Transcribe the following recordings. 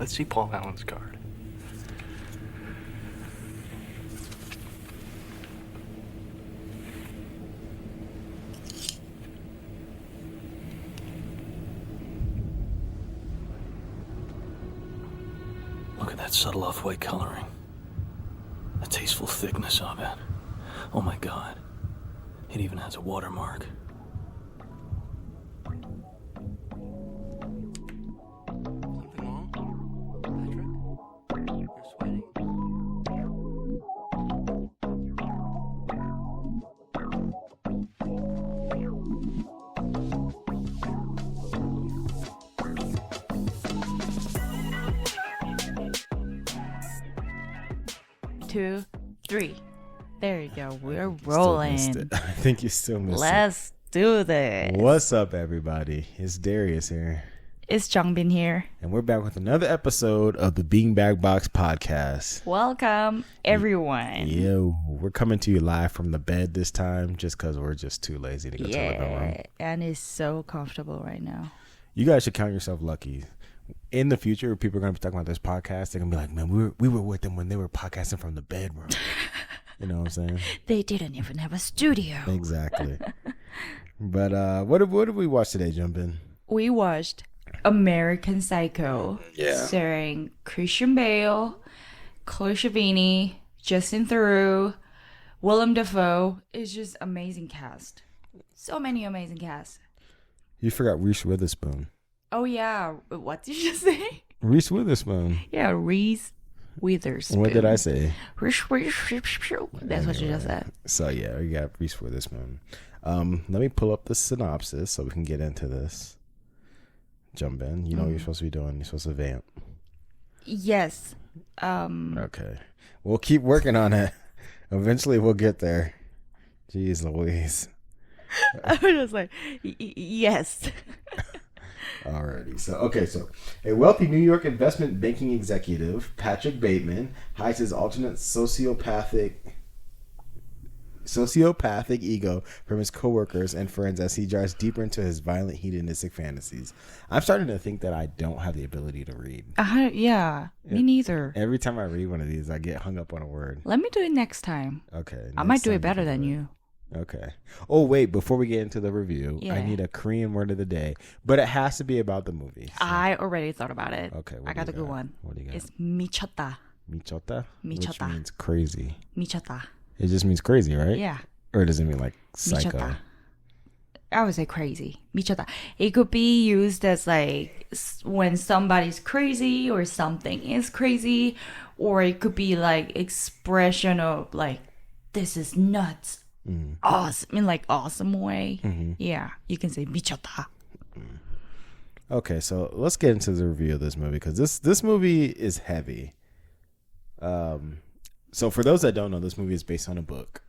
Let's see Paul Allen's card. Look at that subtle off-white coloring. The tasteful thickness of it. Oh my god. It even has a watermark. Something wrong? Patrick? You're sweating. Two, three. There you go. We're rolling. I think you still missed it. Let's do this. What's up, everybody? It's Darius here. It's Changbin here. And we're back with another episode of the Beanbag Box Podcast. Welcome, everyone. Yo, we're coming to you live from the bed this time just because we're just too lazy to go to the living room. And it's so comfortable right now. You guys should count yourself lucky. In the future, people are going to be talking about this podcast. They're going to be like, man, we were with them when they were podcasting from the bedroom. You know what I'm saying? They didn't even have a studio. Exactly. But what did we watch today, Jumpin'? We watched American Psycho. Yeah. Starring Christian Bale, Chloe Sevigny, Justin Theroux, Willem Dafoe. It's just amazing cast. So many amazing casts. You forgot Reese Witherspoon. Oh, yeah. What did you say? Reese Witherspoon. Yeah, Reese Witherspoon. What did I say? That's what you just said. So, yeah, we got Reese Witherspoon. Let me pull up the synopsis so we can get into this. Jump in. You know what you're supposed to be doing. You're supposed to vamp. Yes. Okay. We'll keep working on it. Eventually, we'll get there. Jeez Louise. I was just like, yes. Alrighty. So a wealthy New York investment banking executive, Patrick Bateman, hides his alternate sociopathic ego from his coworkers and friends as he drives deeper into his violent hedonistic fantasies. I'm starting to think that I don't have the ability to read. Yeah, me neither. Every time I read one of these, I get hung up on a word. Let me do it next time. Okay. I might do it better than you. Okay. Oh, wait. Before we get into the review, Yeah. I need a Korean word of the day, but it has to be about the movie. So. I already thought about it. Okay. I got a good one. What do you got? It's 미쳤다. Michota? Which 미쳤다. means crazy. 미쳤다. It just means crazy, right? Yeah. Or does it mean like psycho? 미쳤다. I would say crazy. 미쳤다. It could be used as like when somebody's crazy or something is crazy, or it could be like expression of like, this is nuts. Awesome, in like awesome way. Yeah, you can say 미쳤다. Okay, so let's get into the review of this movie because this movie is heavy. So for those that don't know, this movie is based on a book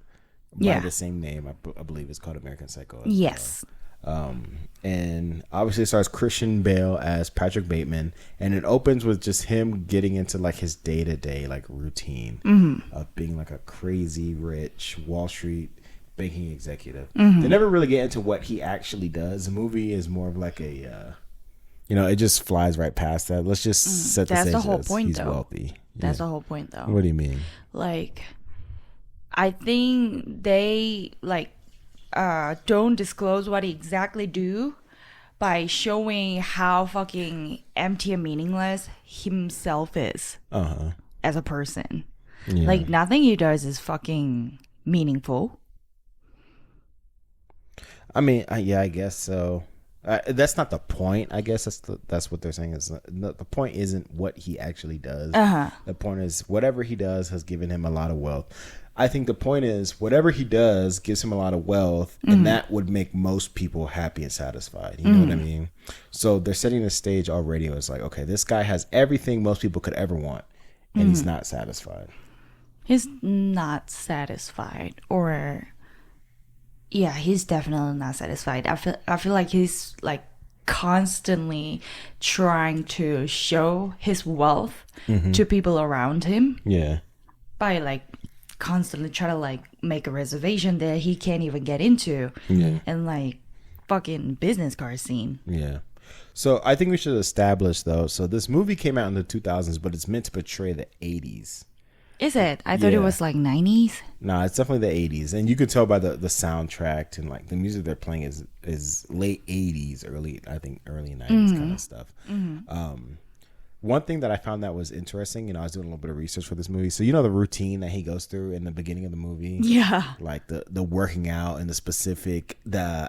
by the same name. I believe it's called American Psycho. Yes. And obviously it stars Christian Bale as Patrick Bateman, and it opens with just him getting into like his day-to-day like routine of being like a crazy rich Wall Street banking executive. They never really get into what he actually does. The movie is more of like a it just flies right past that. Let's just set the That's stage the whole as point, he's though. wealthy. That's the whole point, though. What do you mean? Like, I think they like don't disclose what he exactly do by showing how fucking empty and meaningless himself is as a person. Yeah. Like, nothing he does is fucking meaningful. I mean, I guess so. That's not the point. I guess that's what they're saying. Is the point isn't what he actually does. The point is whatever he does has given him a lot of wealth. I think the point is whatever he does gives him a lot of wealth, and that would make most people happy and satisfied. You know what I mean? So they're setting the stage already. It's like, okay, this guy has everything most people could ever want, and he's not satisfied. He's not satisfied, or yeah, he's definitely not satisfied. I feel like he's like constantly trying to show his wealth to people around him. Yeah. By like constantly try to like make a reservation that he can't even get into. Yeah. And like fucking business card scene. Yeah. So I think we should establish though. So this movie came out in the 2000s, but it's meant to portray the 80s. Is it? I thought Yeah. it was like 90s. No, it's definitely the 80s, and you could tell by the soundtrack and like the music they're playing is late 80s, early 90s kind of stuff. One thing that I found that was interesting, I was doing a little bit of research for this movie. So the routine that he goes through in the beginning of the movie, Yeah. like the working out and the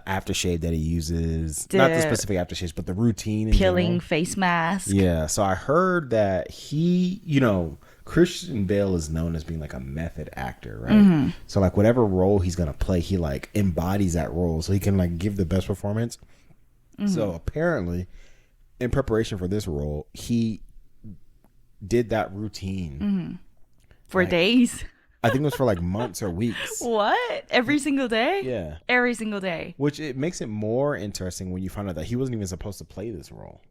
aftershave that he uses, not the specific aftershaves, but the routine, in Peeling general. face mask. Yeah, so I heard that Christian Bale is known as being like a method actor, right? So like whatever role he's gonna play, he like embodies that role, so he can like give the best performance. So apparently, in preparation for this role, he did that routine For days. I think it was for like months or weeks. What? Every single day? Yeah, Every single day. which it makes it more interesting when you find out that he wasn't even supposed to play this role.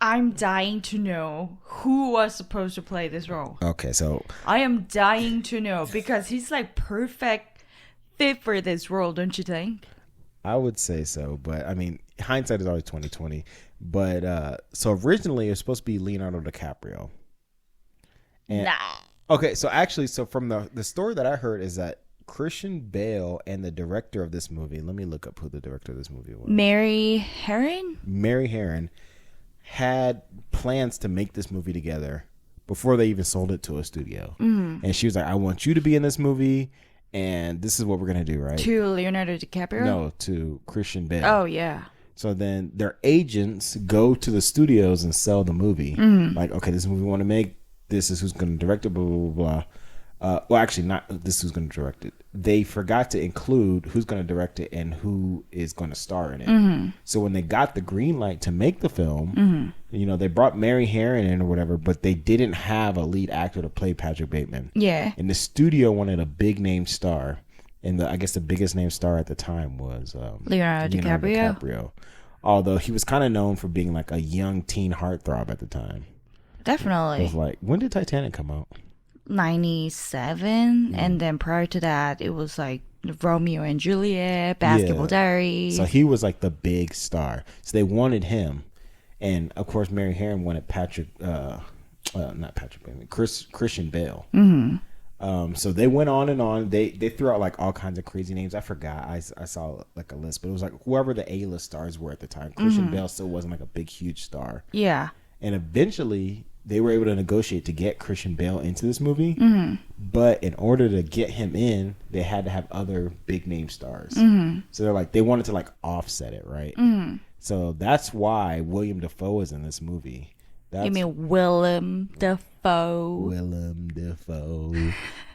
I'm dying to know who was supposed to play this role. Okay, so I am dying to know because he's like perfect fit for this role, don't you think? I would say so, but I mean, hindsight is always 20/20. But so originally it was supposed to be Leonardo DiCaprio. And, Nah. Okay, so actually, from the story that I heard is that Christian Bale and the director of this movie, let me look up who the director of this movie was. Mary Herron? Mary Herron had plans to make this movie together before they even sold it to a studio. And she was like, I want you to be in this movie, and this is what we're going to do, right? To Leonardo DiCaprio? No, to Christian Bale. Oh, yeah. So then their agents go to the studios and sell the movie. Like, okay, this is what we want to make. This is who's going to direct it, blah, blah, blah, blah. Well, actually, not this is who's going to direct it. They forgot to include who's going to direct it and who is going to star in it. So when they got the green light to make the film, they brought Mary Herron in or whatever, but they didn't have a lead actor to play Patrick Bateman. Yeah. And the studio wanted a big name star. And I guess the biggest name star at the time was Leonardo DiCaprio. Although he was kind of known for being like a young teen heartthrob at the time. It Definitely. was like, when did Titanic come out? 97. And then prior to that, it was like Romeo and Juliet, Basketball Diaries. So he was like the big star. So they wanted him. And of course, Mary Herron wanted not Patrick Bateman, Christian Bale. So they went on and on. They threw out like all kinds of crazy names. I forgot. I saw like a list, but it was like whoever the A-list stars were at the time. Christian Bale still wasn't like a big, huge star. Yeah. And eventually, they were able to negotiate to get Christian Bale into this movie. But in order to get him in, they had to have other big name stars. So they're like, they wanted to like offset it, right? So that's why William Dafoe is in this movie. You mean Willem Dafoe? Willem Dafoe.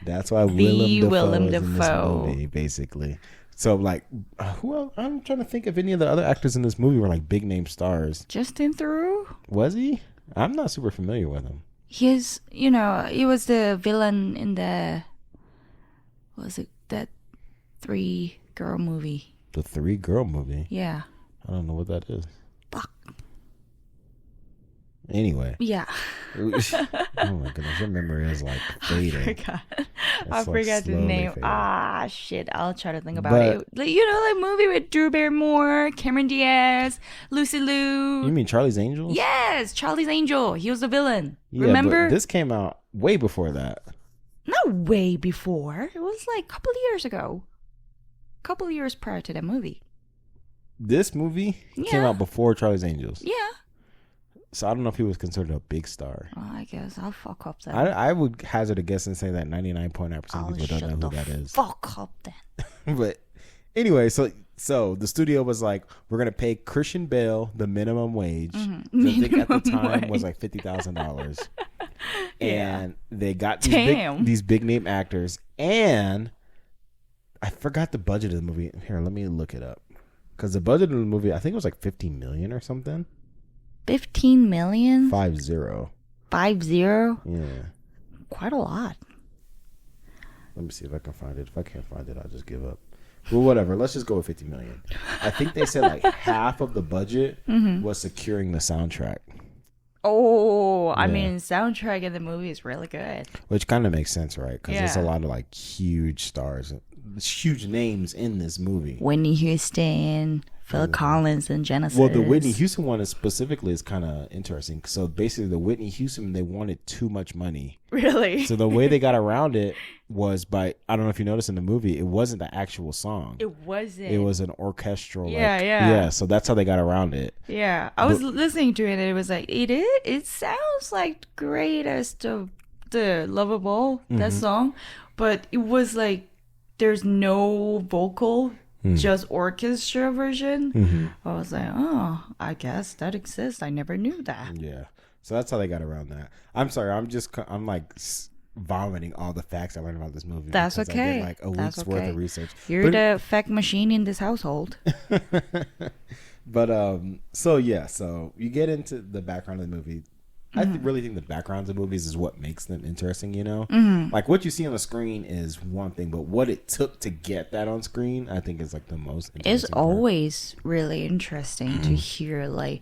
That's why The Willem Dafoe is in this Dafoe. movie, basically. So like, who else? I'm trying to think if any of the other actors in this movie were like big name stars. Justin Theroux? Was he? I'm not super familiar with him. He was the villain in the, what was it, that 3-girl movie? The 3-girl movie. Yeah. I don't know what that is. Fuck. Anyway. Yeah. Oh my goodness, your memory is like fading. I like forgot the slowly name. fading. Shit. I'll try to think about But- it. Like, that movie with Drew Barrymore, Cameron Diaz, Lucy Liu. You mean Charlie's Angels? Yes, Charlie's Angel. He was the villain. Yeah, Remember? But this came out way before that. Not way before. It was like a couple of years ago. A couple of years prior to that movie. This movie came Yeah. out before Charlie's Angels. Yeah. So I don't know if he was considered a big star. Well, I guess I'll fuck up then. I would hazard a guess and say that 99.9% I'll of people don't know shut who the that is. fuck up then. But anyway, so the studio was like, we're gonna pay Christian Bale the minimum wage. So I think at the time was like $50,000, and they got these big name actors. And I forgot the budget of the movie. Here, let me look it up, because the budget of the movie, I think it was like 50 million or something. 15 million? 50. 50? Yeah. Quite a lot. Let me see if I can find it. If I can't find it, I'll just give up. Well, whatever. Let's just go with 50 million. I think they said like half of the budget was securing the soundtrack, Oh, I Yeah. mean, soundtrack in the movie is really good. which kind of makes sense, right? Because there's a Yeah. lot of like huge stars, huge names in this movie. Whitney Houston, Phil Collins and Genesis. Well, the Whitney Houston one is specifically is kind of interesting. So basically, the Whitney Houston, they wanted too much money. Really? So the way they got around it was by, I don't know if you noticed in the movie, it wasn't the actual song. It wasn't. It was an orchestral. Yeah. So that's how they got around it. Yeah, I was listening to it and it was like, it sounds like great as the Lovable, that song, but it was like there's no vocal, just orchestra version. I was like, oh, I guess that exists. I never knew that. Yeah. So that's how they got around that. I'm sorry. I'm like vomiting all the facts I learned about this movie. That's because okay. I did like a week's worth of research. You're the fact machine in this household. But so you get into the background of the movie. I really think the backgrounds of movies is what makes them interesting, you know? Like what you see on the screen is one thing, but what it took to get that on screen, I think is like the most interesting It's part. always really interesting to hear like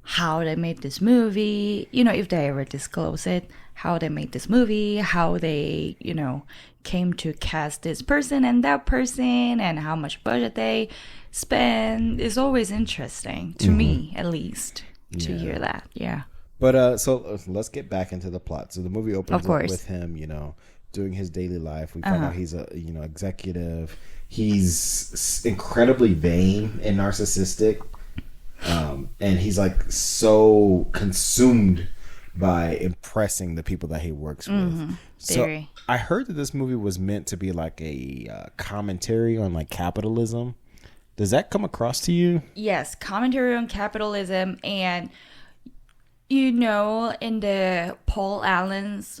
how they made this movie, you know, if they ever disclose it, how they made this movie, how they, you know, came to cast this person and that person and how much budget they spend. It's always interesting to me, at least, to hear that. Yeah. But so let's get back into the plot. So the movie opens Of up course. with him, you know, doing his daily life. We find out he's a, you know, executive. He's incredibly vain and narcissistic. And he's like so consumed by impressing the people that he works with. So Very. I heard that this movie was meant to be like a commentary on like capitalism. Does that come across to you? Yes, commentary on capitalism, and you know, in the Paul Allen's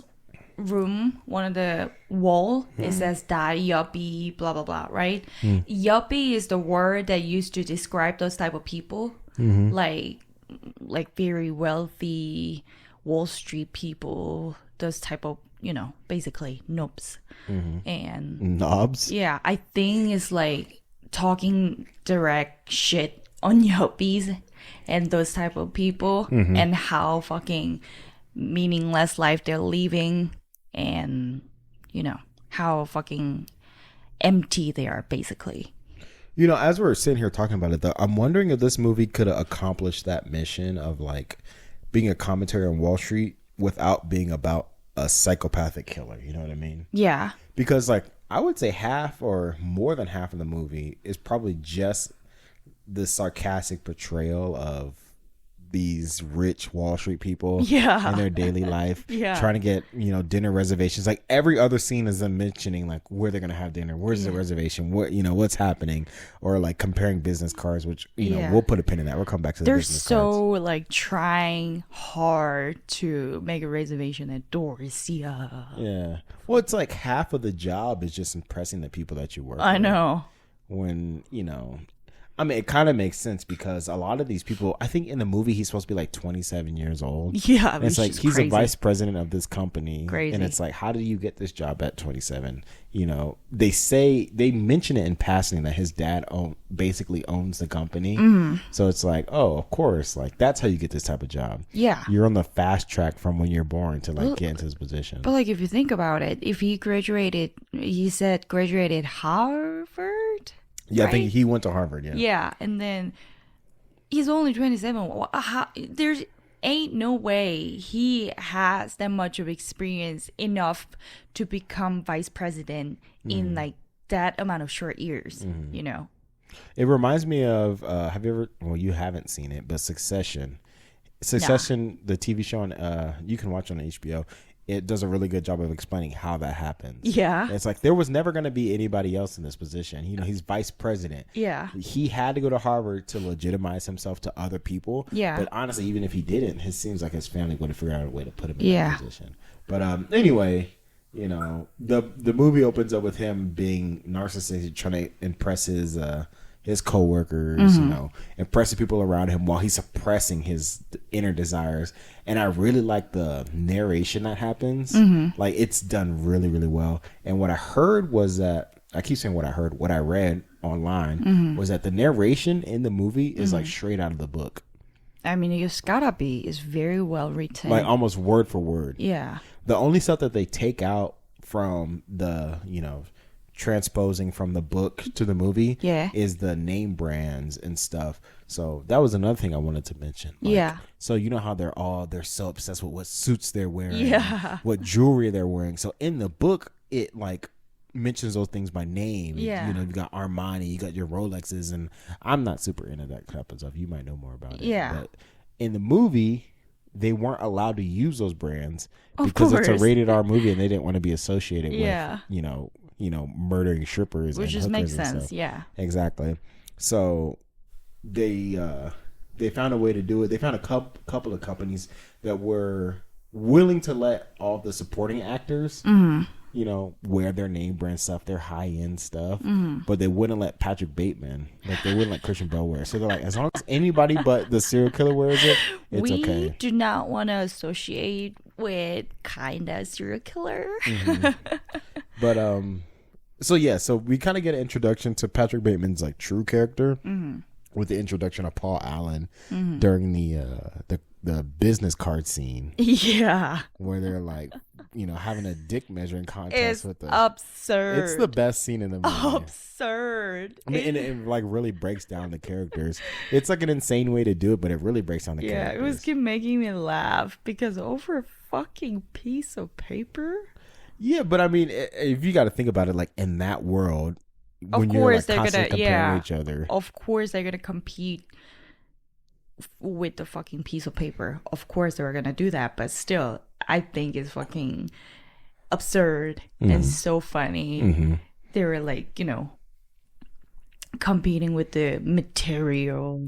room, one of the wall, it says that yuppie, blah blah blah, right? Yuppie is the word that used to describe those type of people, like very wealthy Wall Street people, those type of, you know, basically noobs, and Knobs? yeah, I think it's like talking direct shit on yuppies and those type of people and how fucking meaningless life they're living and, you know, how fucking empty they are, basically. You know, as we're sitting here talking about it, though, I'm wondering if this movie could have accomplished that mission of like being a commentary on Wall Street without being about a psychopathic killer. You know what I mean? Yeah. Because like I would say half or more than half of the movie is probably just the sarcastic portrayal of these rich Wall Street people in their daily life, trying to get, you know, dinner reservations. Like every other scene is them mentioning like where they're gonna have dinner, where's the reservation, what, you know, what's happening, or like comparing business cards, which, you know, we'll put a pin in that. We'll come back to the They're business so cards. like trying hard to make a reservation at Dorsia. Yeah. Well, it's like half of the job is just impressing the people that you work with. I know. When, you know, I mean, it kind of makes sense because a lot of these people, I think in the movie, he's supposed to be like 27 years old. Yeah. And it's like, he's crazy. a vice president of this company. Crazy. And it's like, how do you get this job at 27? You know, they mention it in passing that his dad basically owns the company. So it's like, oh, of course. Like, that's how you get this type of job. Yeah. You're on the fast track from when you're born to like get into this position. But like, if you think about it, if he graduated Harvard. Yeah, right? I think he went to Harvard. Yeah. Yeah, and then he's only 27. There's ain't no way he has that much of experience enough to become vice president in like that amount of short years, you know? It reminds me of, have you ever, well, you haven't seen it, but Succession. Succession, the TV show, on, you can watch on HBO. It does a really good job of explaining how that happens. Yeah. It's like there was never going to be anybody else in this position. You know, he's vice president. Yeah. He had to go to Harvard to legitimize himself to other people. Yeah. But honestly, even if he didn't, it seems like his family would have figured out a way to put him in Yeah. that position. But anyway, you know, the movie opens up with him being narcissistic, trying to impress his coworkers, you know, impressing people around him while he's suppressing his inner desires. And I really like the narration that happens. Like it's done really, really well. And what I heard was that, I keep saying what I heard, what I read online was that the narration in the movie is like straight out of the book. I mean, it's gotta be. It's very well written. Like almost word for word. Yeah. The only stuff that they take out from the, you know, transposing from the book to the movie is the name brands and stuff. So that was another thing I wanted to mention. Like, so you know how they're so obsessed with what suits they're wearing, what jewelry they're wearing. So in the book, it like mentions those things by name. You know, you got Armani, you got your Rolexes, and I'm not super into that type of stuff. You might know more about it. But in the movie, they weren't allowed to use those brands because it's a rated R movie, and they didn't want to be associated with you know, murdering strippers, which just makes sense. Stuff. Yeah, exactly. So they found a way to do it. They found a couple of companies that were willing to let all the supporting actors, you know, wear their name brand stuff, their high end stuff, but they wouldn't let Patrick Bateman, like they wouldn't let Christian Bale wear it. So they're like, as long as anybody but the serial killer wears it, it's okay. We do not want to associate with kinda serial killer. But so we kind of get an introduction to Patrick Bateman's like true character with the introduction of Paul Allen during the business card scene. Yeah, where they're like, you know, having a dick measuring contest with the absurd. It's the best scene in the movie. Absurd. I mean, it like really breaks down the characters. It's like an insane way to do it, but it really breaks down the characters. Yeah, it was making me laugh because over a fucking piece of paper. Yeah, but I mean, if you got to think about it, like in that world, when you're like constantly comparing each other, of course they're gonna compete with the fucking piece of paper. Of course they were gonna do that, but still, I think it's fucking absurd and so funny. They were like, you know, competing with the material,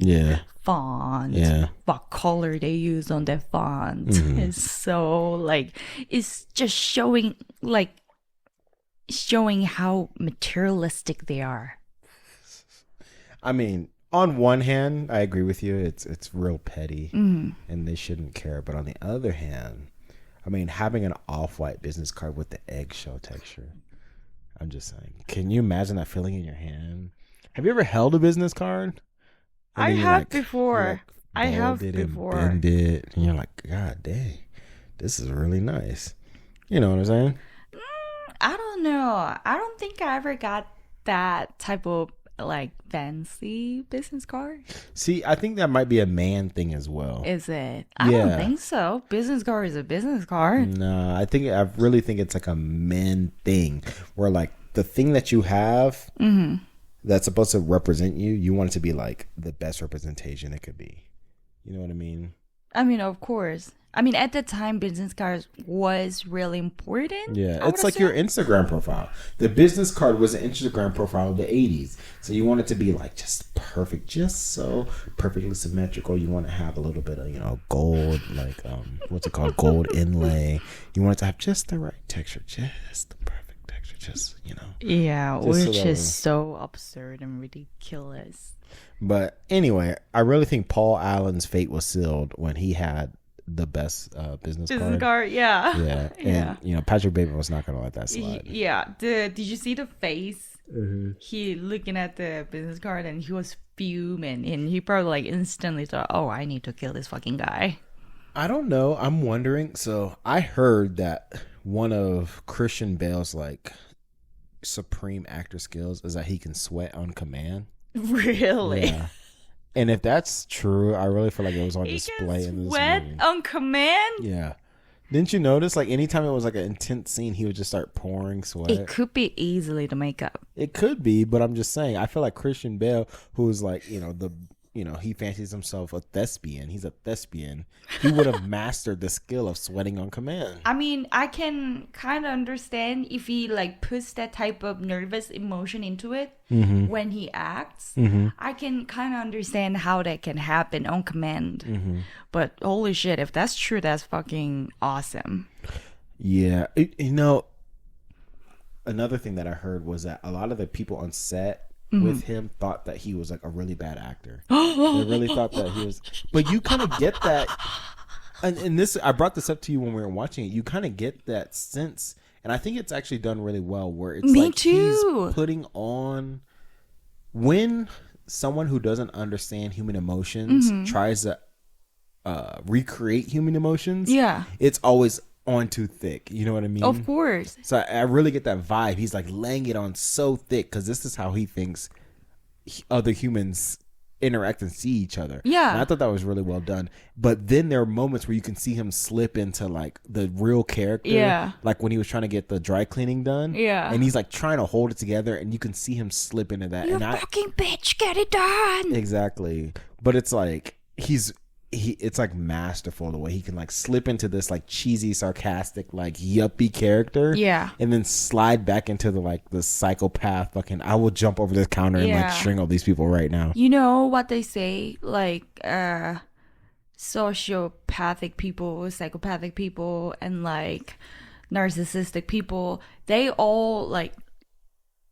font, what color they use on the font. It's so like, it's just showing how materialistic they are. I mean, on one hand, I agree with you. It's real petty, and they shouldn't care. But on the other hand, I mean, having an off-white business card with the eggshell texture. I'm just saying. Can you imagine that feeling in your hand? Have you ever held a business card? I have before. I have before. Bend it, and you're like, God dang, this is really nice. You know what I'm saying? I don't know. I don't think I ever got that type of like fancy business card. See, I think that might be a man thing as well. Is it? I don't think so. Business card is a business card. No, I really think it's like a men thing where like the thing that you have that's supposed to represent you, you want it to be like the best representation it could be. You know what I mean? I mean, of course. I mean, at the time, business cards was really important. Yeah, it's like your Instagram profile. The business card was an Instagram profile of the 80s. So you want it to be like just perfect, just so perfectly symmetrical. You want to have a little bit of, you know, gold, like, what's it called? Gold inlay. You want it to have just the right texture, just the perfect texture, just, you know. Yeah, which is so absurd and ridiculous. But anyway, I really think Paul Allen's fate was sealed when he had the best business card. Yeah. And you know, Patrick Bateman was not gonna let that slide. Did you see the face? He looking at the business card and he was fuming, and he probably like instantly thought, oh, I need to kill this fucking guy. I don't know, I'm wondering. So I heard that one of Christian Bale's like supreme actor skills is that he can sweat on command. Really? Yeah. And if that's true, I really feel like it was on display in this sweat movie. On command? Yeah. Didn't you notice, like, anytime it was like an intense scene, he would just start pouring sweat? It could be easily the makeup. It could be, but I'm just saying, I feel like Christian Bale, who's like, he fancies himself a thespian. He's a thespian. He would have mastered the skill of sweating on command. I mean, I can kind of understand if he like puts that type of nervous emotion into it when he acts. I can kind of understand how that can happen on command. But holy shit, if that's true, that's fucking awesome. Yeah. Another thing that I heard was that a lot of the people on set with him thought that he was like a really bad actor. They really thought that he was, but you kind of get that, and this, I brought this up to you when we were watching it. You kind of get that sense, and I think it's actually done really well. Where it's he's putting on, when someone who doesn't understand human emotions tries to recreate human emotions. Yeah, it's always on too thick. You know what I mean? Of course. So I really get that vibe. He's like laying it on so thick because this is how he thinks other humans interact and see each other. Yeah. And I thought that was really well done. But then there are moments where you can see him slip into like the real character. Yeah. Like when he was trying to get the dry cleaning done. Yeah. And he's like trying to hold it together and you can see him slip into that. You and fucking bitch, get it done. Exactly. But it's like it's like masterful the way he can like slip into this like cheesy, sarcastic, like yuppie character. Yeah. And then slide back into the psychopath fucking I will jump over the counter and like strangle these people right now. You know what they say? Like sociopathic people, psychopathic people, and like narcissistic people, they all like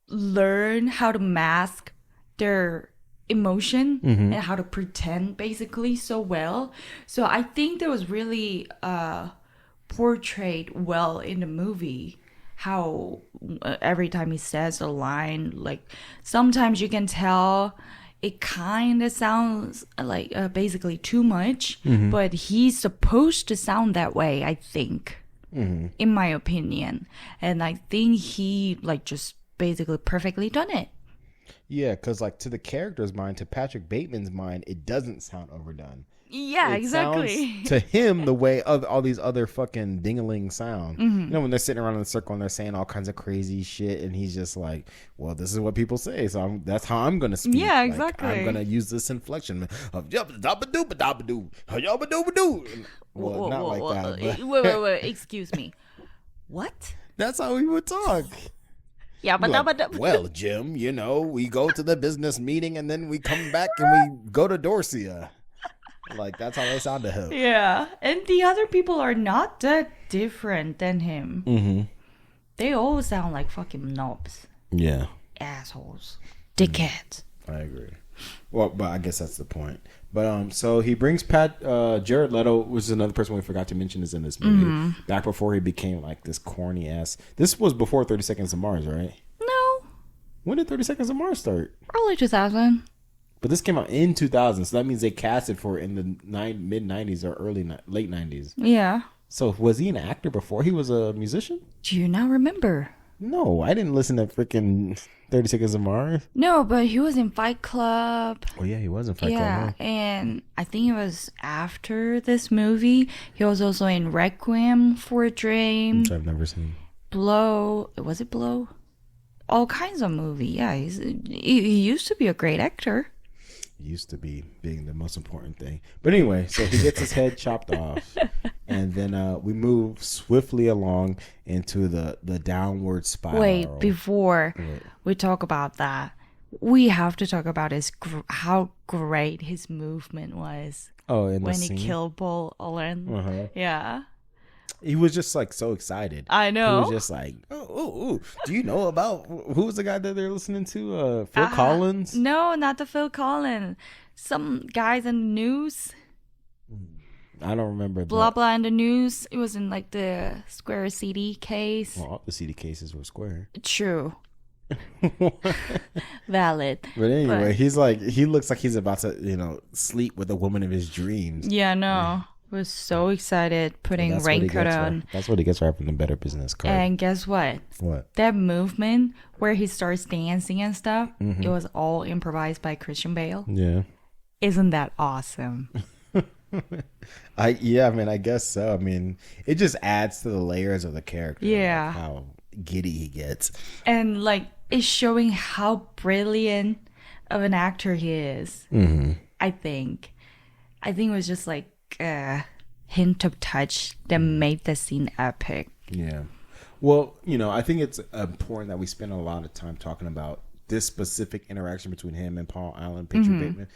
learn how to mask their emotion and how to pretend basically so well. So I think that was really portrayed well in the movie, how every time he says a line, like sometimes you can tell it kind of sounds like basically too much, but he's supposed to sound that way, I think, in my opinion. And I think he like just basically perfectly done it. Yeah, because like to the character's mind, to Patrick Bateman's mind, it doesn't sound overdone. Yeah, It exactly. sounds to him the way all these other fucking ding-a-ling sound. You know, when they're sitting around in a circle and they're saying all kinds of crazy shit, and he's just like, "Well, this is what people say, so that's how I'm gonna speak. Yeah, Like, exactly. I'm gonna use this inflection of yabba-dabba-doo-ba-dabba-doo, yabba-dabba-doo." Well, not like that. But Wait, excuse me. What? that's how he would talk. Yeah, but Like, well, Jim, you know, we go to the business meeting and then we come back and we go to Dorsia. Like, that's how they sound to him. yeah, and the other people are not that different than him. Mm-hmm. They all sound like fucking knobs, Yeah, assholes, dickheads. I agree. Well, but I guess that's the point. But so he brings Jared Leto, which is another person we forgot to mention is in this movie. Back before he became like this corny ass. This was before 30 Seconds to Mars, right? No, When did 30 Seconds to Mars start? early 2000. But this came out in 2000, so that means they casted for it in the mid 90s or late 90s. Yeah. So was he an actor before he was a musician? Do you not remember? No, I didn't listen to freaking 30 Seconds to Mars. No, but he was in Fight Club. Oh yeah, he was in Fight Yeah, Club. Huh? and I think it was after this movie. He was also in Requiem for a Dream, Which I've never seen. Blow. Was it Blow? All kinds of movie. Yeah, he used to be a great actor. Used to be being the most important thing. But anyway, so he gets his head chopped off. And then we move swiftly along into the downward spiral. Wait, before we talk about that, we have to talk about how great his movement was Oh, in the when scene? he killed Paul Allen. Yeah. He was just like so excited. I know. He was just like, oh, do you know about who was the guy that they're listening to? Phil Collins? No, not the Phil Collins. Some guys in the news. I don't remember. Blah blah in the news. It was in like the Square CD case. Well, all the CD cases were square. True. Valid. But anyway, he looks like he's about to, sleep with the woman of his dreams. Yeah, no. Was so excited putting That's what he raincoat gets for- on. That's what he gets for having the Better Business card. And guess what? What? That movement where he starts dancing and stuff, Mm-hmm. it was all improvised by Christian Bale. Yeah. Isn't that awesome? I guess so. I mean, it just adds to the layers of the character. Yeah. Like how giddy he gets. And like it's showing how brilliant of an actor he is. Mm-hmm. I think it was just like a hint of touch that made the scene epic. Yeah. Well, I think it's important that we spend a lot of time talking about this specific interaction between him and Paul Allen, Patrick Bateman,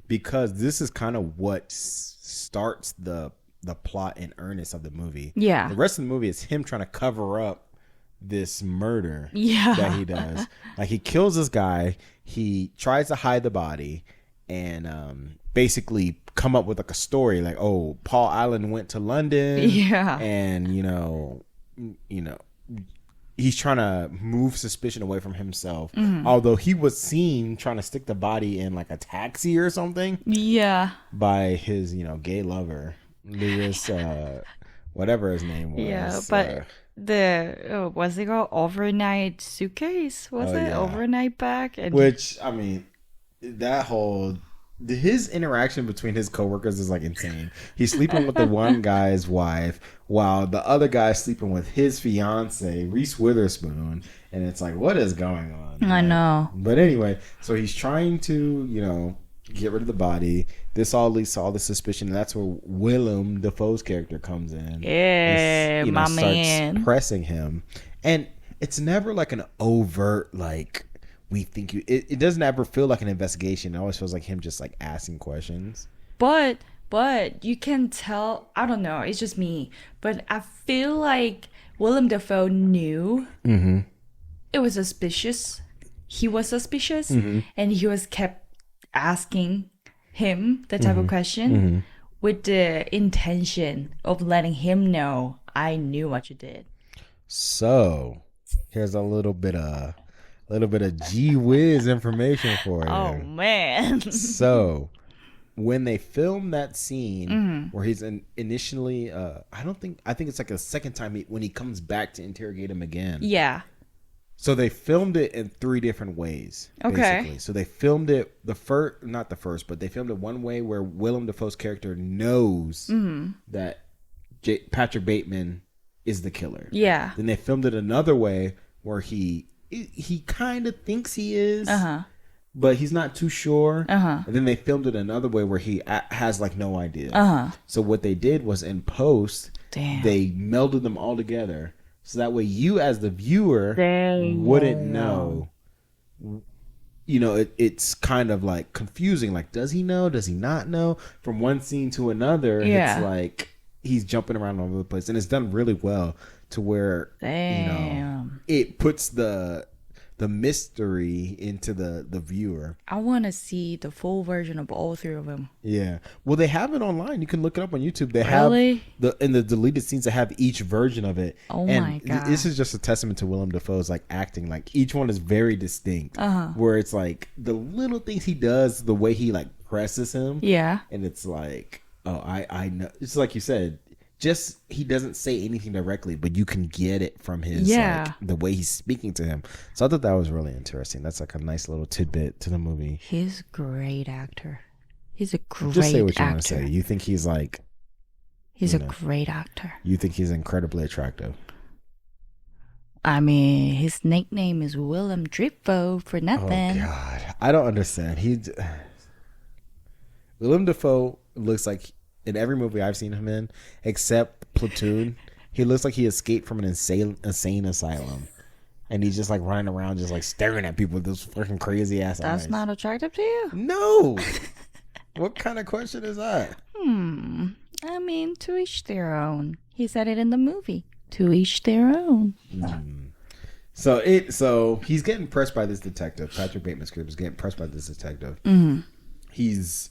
because this is kind of what starts the plot and earnest of the movie. Yeah. The rest of the movie is him trying to cover up this murder Yeah. that he does. Like he kills this guy, he tries to hide the body, and basically come up with like a story like, oh, Paul Allen went to London. Yeah. And he's trying to move suspicion away from himself. Although he was seen trying to stick the body in like a taxi or something Yeah. by his, gay lover, Lewis whatever his name was. Yeah, but what's it called? Overnight suitcase? Was Oh, it? yeah. Overnight bag? And which I mean, that whole his interaction between his coworkers is like insane. He's sleeping with the one guy's wife while the other guy's sleeping with his fiance, Reese Witherspoon, and it's like, what is going on? I know. But anyway, so he's trying to, get rid of the body. This all leads to all the suspicion, and that's where Willem Dafoe's character comes in. Yeah, my starts man. pressing him, and it's never like an overt like we think you. It doesn't ever feel like an investigation. It always feels like him just like asking questions. But you can tell, I don't know, it's just me, but I feel like Willem Dafoe knew it was suspicious. He was suspicious, and he was kept asking him the type of question with the intention of letting him know, I knew what you did. So here's a little bit of gee whiz information for you. Oh man. So when they filmed that scene where he's initially, I think it's like a second time when he comes back to interrogate him again. Yeah. So they filmed it in 3 different ways. Okay. Basically. So they filmed it not the first, but they filmed it one way where Willem Dafoe's character knows that Patrick Bateman is the killer. Yeah. Then they filmed it another way where he kind of thinks he is, but he's not too sure. And then they filmed it another way where he has like no idea. So what they did was in post, they melded them all together. So that way you as the viewer wouldn't know. It's kind of like confusing. Like, does he know? Does he not know? From one scene to another, it's like he's jumping around all over the place. And it's done really well to where, it puts the mystery into the viewer. I want to see the full version of all 3 of them. Yeah. Well, they have it online. You can look it up on YouTube. They Really? have in the deleted scenes that have each version of it. Oh and my God. This is just a testament to Willem Dafoe's like acting. Like each one is very distinct. Where it's like the little things he does, the way he like presses him. Yeah. And it's like, oh, I know. It's like you said, just he doesn't say anything directly, but you can get it from his like, the way he's speaking to him. So I thought that was really interesting. That's like a nice little tidbit to the movie. He's a great actor. He's a great Just say what you actor. want to say. You think he's like... He's a great actor. You think he's incredibly attractive? I mean, his nickname is Willem Dafoe for nothing. Oh, God. I don't understand. Willem Dafoe looks like... In every movie I've seen him in, except Platoon, he looks like he escaped from an insane asylum. And he's just like running around, just like staring at people with those fucking crazy ass eyes. That's not attractive to you? No! What kind of question is that? I mean, to each their own. He said it in the movie. To each their own. So he's getting pressed by this detective. Patrick Bateman's character is getting pressed by this detective. He's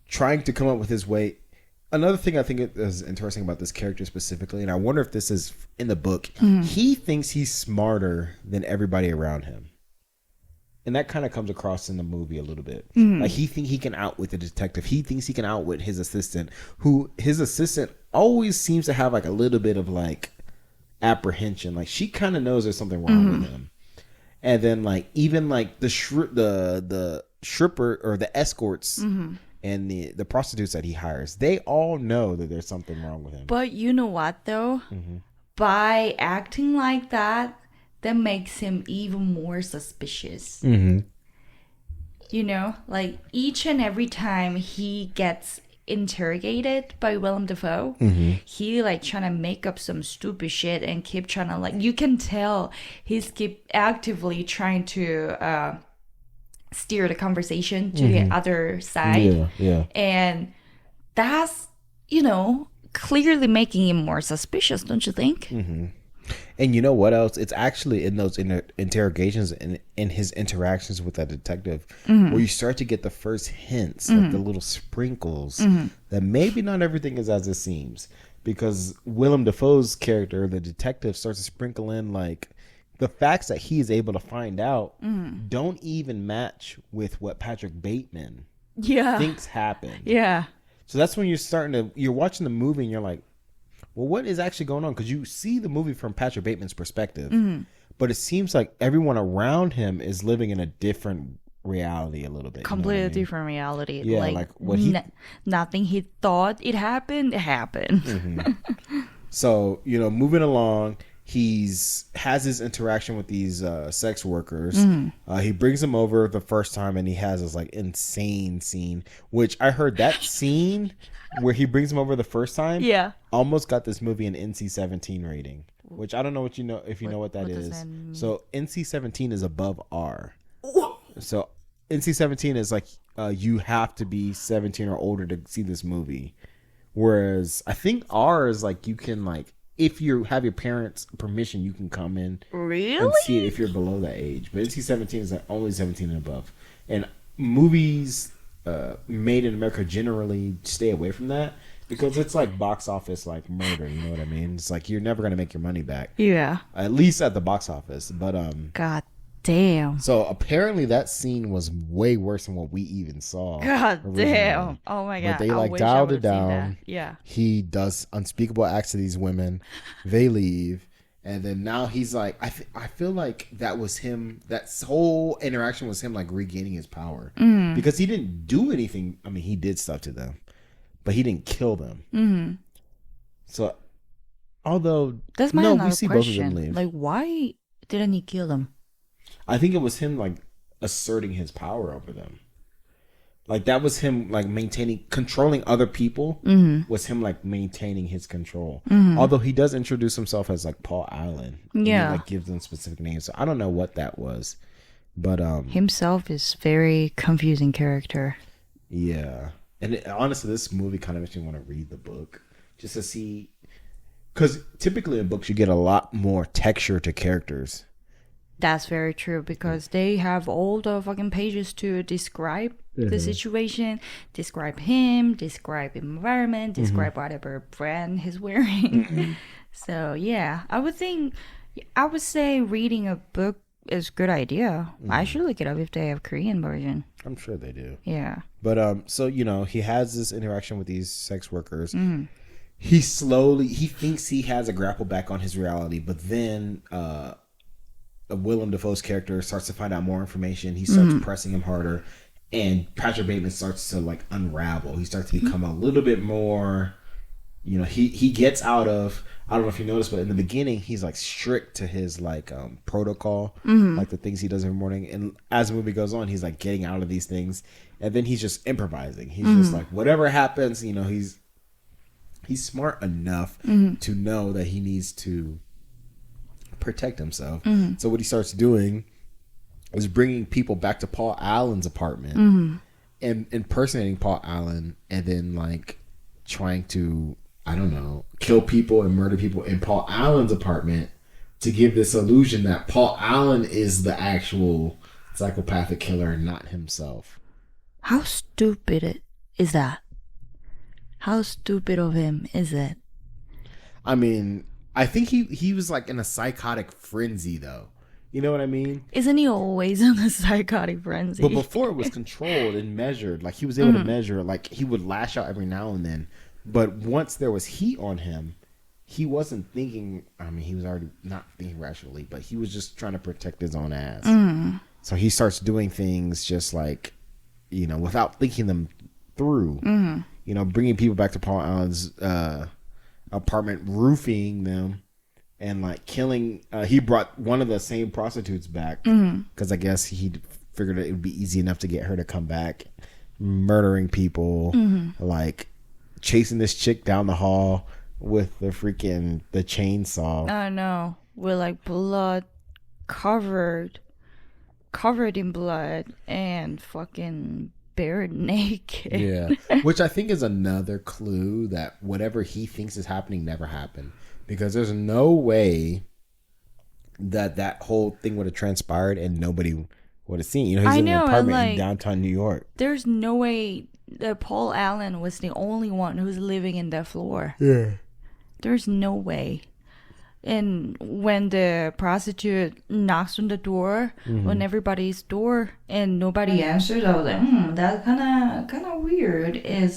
trying to come up with his way. Another thing I think is interesting about this character specifically, and I wonder if this is in the book, he thinks he's smarter than everybody around him. And that kind of comes across in the movie a little bit. Like he thinks he can outwit the detective. He thinks he can outwit his assistant, who his assistant always seems to have like a little bit of like apprehension. Like she kind of knows there's something wrong with him. And then like even like the stripper or the escorts and the prostitutes that he hires, they all know that there's something wrong with him. But you know what, though? By acting like that makes him even more suspicious. You know, like each and every time he gets interrogated by Willem Dafoe, he like trying to make up some stupid shit and keep trying to like, you can tell he's keep actively trying to steer the conversation to the other side. And that's, clearly making him more suspicious, don't you think? And you know what else? It's actually in those interrogations and in his interactions with that detective where you start to get the first hints, like the little sprinkles that maybe not everything is as it seems. Because Willem Dafoe's character, the detective, starts to sprinkle in like the facts that he is able to find out don't even match with what Patrick Bateman thinks happened. Yeah. So that's when you're watching the movie and you're like, well, what is actually going on? Because you see the movie from Patrick Bateman's perspective, but it seems like everyone around him is living in a different reality a little bit. Completely different reality. Yeah, like what he... nothing he thought it happened. So, moving along, has his interaction with these sex workers. He brings them over the first time, and he has this like insane scene, which I heard that scene where he brings them over the first time, almost got this movie an NC-17 rating, which I don't know if you know what that is. So NC-17 is above R. So NC-17 is like you have to be 17 or older to see this movie, whereas I think R is like you can like. If you have your parents' permission, you can come in and see it if you're below that age. But NC-17 is like only 17 and above. And movies made in America generally stay away from that because it's like box office like murder. You know what I mean? It's like you're never going to make your money back. Yeah. At least at the box office. But God damn. So apparently that scene was way worse than what we even saw. God originally. damn. Oh my God. But they like dialed it down. Yeah. He does unspeakable acts to these women. They leave. And then now he's like, I feel like that was him. That whole interaction was him like regaining his power. Because he didn't do anything. I mean, he did stuff to them. But he didn't kill them. So, although, that's my we see question. Both of them leave. Like, why didn't he kill them? I think it was him like asserting his power over them. Like that was him like controlling other people was him like maintaining his control. Although he does introduce himself as like Paul Allen. Yeah. He like gives them specific names. So I don't know what that was. But himself is very confusing character. Yeah. And honestly, this movie kind of makes me want to read the book just to see, because typically in books you get a lot more texture to characters. That's very true because they have all the fucking pages to describe the situation, describe him, describe environment, describe whatever brand he's wearing. So yeah, I would say reading a book is a good idea. I should look it up if they have Korean version. I'm sure they do. Yeah. But so he has this interaction with these sex workers. He thinks he has a grapple back on his reality, but then Willem Dafoe's character starts to find out more information. He starts pressing him harder, and Patrick Bateman starts to like unravel. He starts to become a little bit more, he gets out of, I don't know if you noticed, but in the beginning he's like strict to his like protocol, like the things he does every morning. And as the movie goes on, he's like getting out of these things, and then he's just improvising. He's just like whatever happens, he's smart enough to know that he needs to protect himself. So what he starts doing is bringing people back to Paul Allen's apartment and impersonating Paul Allen, and then like trying to, I don't know, kill people and murder people in Paul Allen's apartment to give this illusion that Paul Allen is the actual psychopathic killer and not himself. How stupid is that? How stupid of him is it? I mean, I think he was like in a psychotic frenzy though. You know what I mean? Isn't he always in a psychotic frenzy? But before it was controlled and measured. Like he was able to measure. Like he would lash out every now and then. But once there was heat on him, he wasn't thinking. I mean, he was already not thinking rationally, but he was just trying to protect his own ass. So he starts doing things just like, without thinking them through. Bringing people back to Paul Allen's apartment, roofing them, and like killing. He brought one of the same prostitutes back because I guess he figured it would be easy enough to get her to come back, murdering people, like chasing this chick down the hall with the chainsaw. I know, with like blood covered in blood and fucking bare naked. Yeah, which I think is another clue that whatever he thinks is happening never happened, because there's no way that whole thing would have transpired and nobody would have seen. He's in an apartment in downtown New York. There's no way that Paul Allen was the only one who's living in that floor. Yeah, there's no way. And when the prostitute knocks on the door, on everybody's door, and nobody answers, I was like, that's kind of weird. Did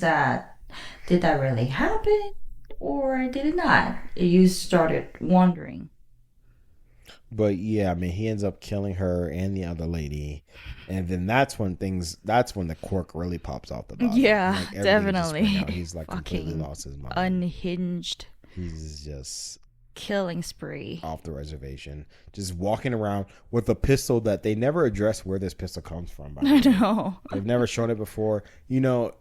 that really happen? or did it not? You started wondering. But yeah, I mean, he ends up killing her and the other lady, and then that's when the cork really pops off the bottom. Yeah, Like, everything just definitely. went out. He's like completely Fucking lost his mind. Unhinged He's just killing spree. off the reservation, just walking around with a pistol that they never address where this pistol comes from. By the I way. know. They've never shown it before. You know,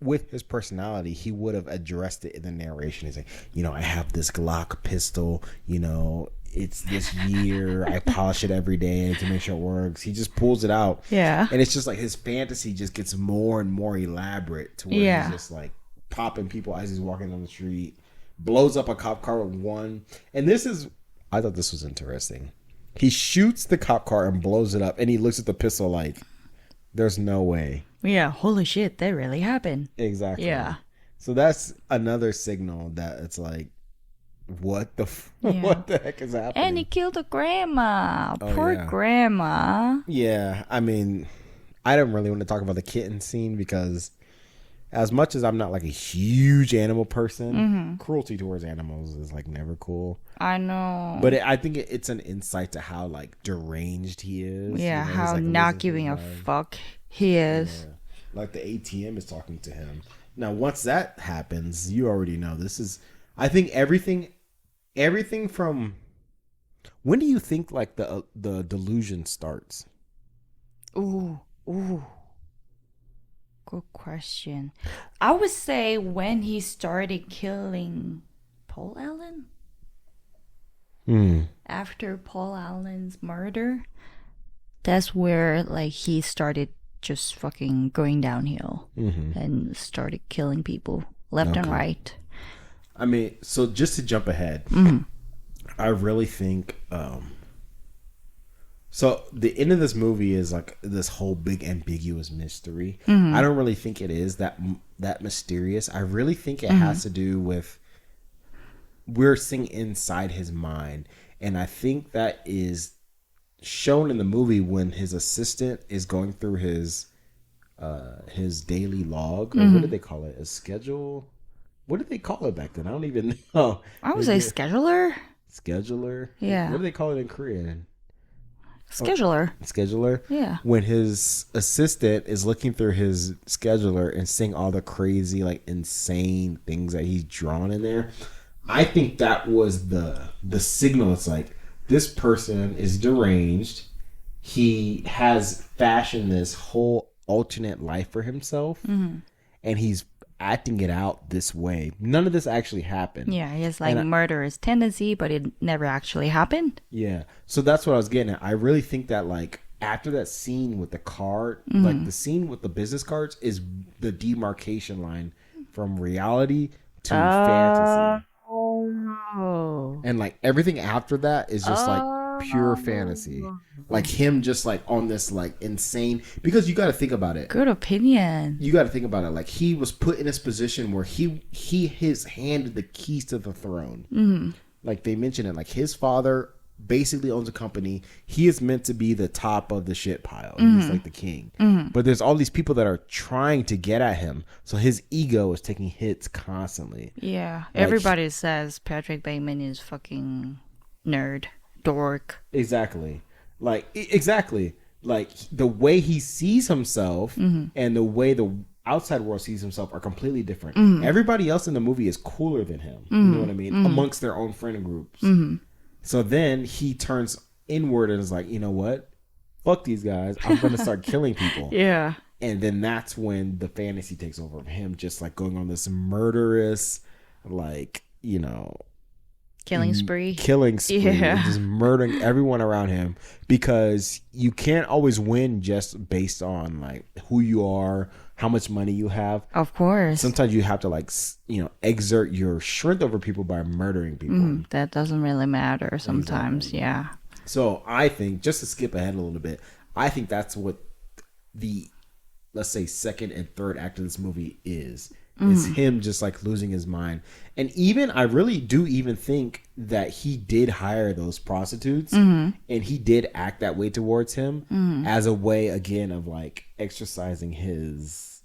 with his personality, he would have addressed it in the narration. He's like, you know, I have this Glock pistol. You know, it's this year. I polish it every day to make sure it works. He just pulls it out. Yeah. And it's just like his fantasy just gets more and more elaborate to where he's just like popping people as he's walking down the street. Blows up a cop car with one. And I thought this was interesting. He shoots the cop car and blows it up. And he looks at the pistol like, there's no way. Yeah, holy shit, that really happened. Exactly. Yeah. So that's another signal that it's like, what the Yeah. what the heck is happening? And he killed a grandma. Oh, Poor yeah. grandma. Yeah, I mean, I don't really want to talk about the kitten scene because as much as I'm not like a huge animal person, cruelty towards animals is like never cool. I know. But I think it's an insight to how like deranged he is. Yeah, You know, he's, how like, not losing giving his a mind. fuck he is. Yeah. Like the ATM is talking to him. Now, once that happens, you already know this is. I think everything from. When do you think like the delusion starts? Ooh. Good question. I would say when he started killing Paul Allen. After Paul Allen's murder, that's where like he started just fucking going downhill and started killing people left and right. I mean, so just to jump ahead, I really think. So the end of this movie is like this whole big ambiguous mystery. I don't really think it is that mysterious. I really think it has to do with we're seeing inside his mind, and I think that is shown in the movie when his assistant is going through his daily log. Or what did they call it? A schedule? What did they call it back then? I don't even know. I would say scheduler. Scheduler. Yeah. What do they call it in Korean? Scheduler. Scheduler. Yeah. When his assistant is looking through his scheduler and seeing all the crazy, like insane things that he's drawn in there, I think that was the signal. It's like this person is deranged. He has fashioned this whole alternate life for himself, and he's acting it out this way. None of this actually happened. Yeah, he has like murderous tendency, but it never actually happened. Yeah. So that's what I was getting at. I really think that like after that scene with the card, like the scene with the business cards is the demarcation line from reality to fantasy. Oh. And like everything after that is just like pure fantasy. Like him just like on this like insane, because you got to think about it. Good opinion. You got to think about it. Like he was put in this position where his handed the keys to the throne. Like they mentioned it, like his father basically owns a company. He is meant to be the top of the shit pile. He's like the king. But there's all these people that are trying to get at him. So his ego is taking hits constantly. Yeah. Everybody says Patrick Bateman is fucking nerd, dork. Exactly. Like exactly. Like the way he sees himself and the way the outside world sees himself are completely different. Everybody else in the movie is cooler than him. You know what I mean? Amongst their own friend groups. So then he turns inward and is like, you know what? Fuck these guys. I'm going to start killing people. Yeah. And then that's when the fantasy takes over of him just like going on this murderous, like, you know, Killing spree. and just murdering everyone around him, because you can't always win just based on like who you are, how much money you have. Of course. Sometimes you have to like, you know, exert your strength over people by murdering people. That doesn't really matter sometimes. Yeah. So I think, just to skip ahead a little bit, I think that's what the, let's say, second and third act of this movie is. It's him just like losing his mind. And even, I really do even think that he did hire those prostitutes and he did act that way towards him as a way, again, of like exercising his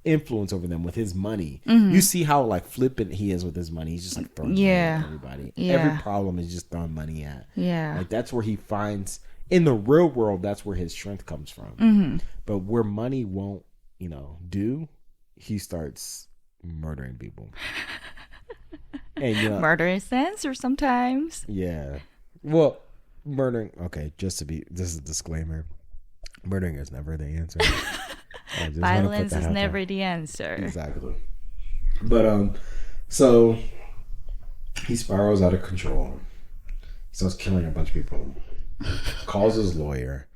influence over them with his money. You see how like flippant he is with his money. He's just like throwing money at everybody. Yeah. Every problem is just throwing money at. Yeah. Like that's where he finds in the real world. That's where his strength comes from. But where money won't, do, he starts murdering people. And Murder is answer sometimes. yeah. Well, murdering. Okay, this is a disclaimer. Murdering is never the answer. Violence is never the answer. Exactly. But so he spirals out of control. He starts killing a bunch of people. Calls his lawyer.